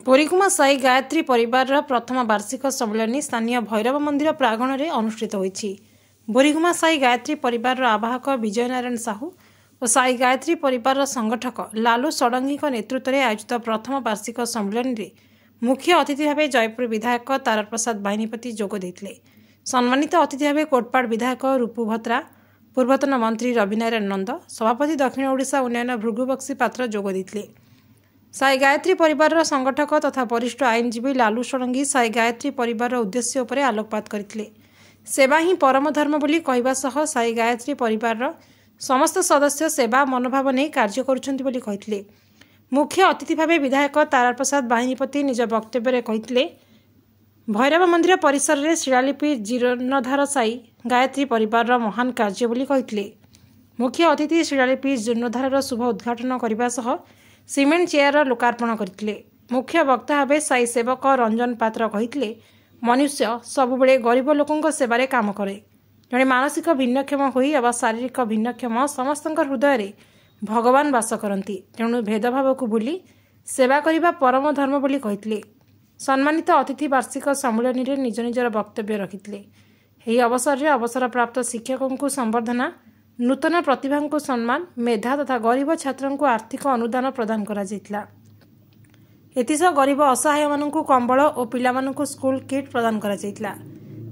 बोरीगुमा साई गायत्री परिवार प्रथम वार्षिक सम्मेलन स्थानीय भैरव मंदिर प्रांगण में अनुष्ठित होईछि। बोरीगुमा साई गायत्री परिवार आवाहक विजय नारायण साहू और साई गायत्री परिवार संगठक लालू षडंगी नेतृत्व में आयोजित प्रथम वार्षिक सम्मेलन में मुख्य अतिथि भाव जयपुर विधायक तारा प्रसाद बाहिनीपति जोग देते। सम्मानित अतिथि भाव कोटपाड़ विधायक रूपू भत्रा, पूर्वतन मंत्री रविनारायण नंद, सभापति दक्षिण ओडिशा उन्नयन भृगुबक्सी पात्र जोग देते। साई गायत्री परिवार संगठक तथा वरिष्ठ आईनजीवी लालू षडंगी साई गायत्री परिवार उद्देश्य उपर आलोकपात करथिले। सेवा ही परम धर्म बोली कहवा सह साई गायत्री परिवार समस्त सदस्य सेवा मनोभाव नहीं कार्य करुछन्ति बोली कहिथिले। मुख्य अतिथि भाव विधायक तारा प्रसाद बाहिनीपति निज वक्तव्य कहिथिले, भैरव मंदिर परिसर में शिलालिपि जीर्णोद्धार साई गायत्री परिवार महान कार्य बोली कहिथिले। मुख्य अतिथि शिलालिपि जीर्णोद्धार शुभ उद्घाटन करने सह सीमेंट चेयर लोकार्पण करथिले। मुख्य वक्ता भाव साई सेवक रंजन पात्र कहिथिले, मनुष्य सबुबले गरीब लोकों सेवारे काम करे। जड़े मानसिक भिन्नक्षम होई अवा शारीरिक भिन्नक्षम समस्त हृदय रे भगवान वास करती, तेणु भेदभाव को भूली सेवा करने परम धर्म बोली कहिथिले। सम्मानित अतिथि वार्षिक सम्मेलन में निज निजर वक्तव्य रखिथिले। एही अवसर में अवसर प्राप्त शिक्षकों को संबर्धना, नूतन प्रतिभा को सम्मान, मेधा तथा गरीब छात्रों को आर्थिक अनुदान प्रदान करा जायतिला। एतिसह गरीब असहाय मानू कंबल और पिलामानू स्कूल किट प्रदान करा जायतिला।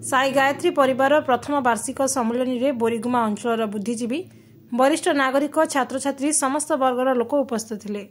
साई गायत्री परिवार प्रथम वार्षिक सम्मेलन में बोरीगुमा अंचल बुद्धिजीवी, वरिष्ठ नागरिक, छात्र छात्री समस्त वर्गर लोक उपस्थित थे।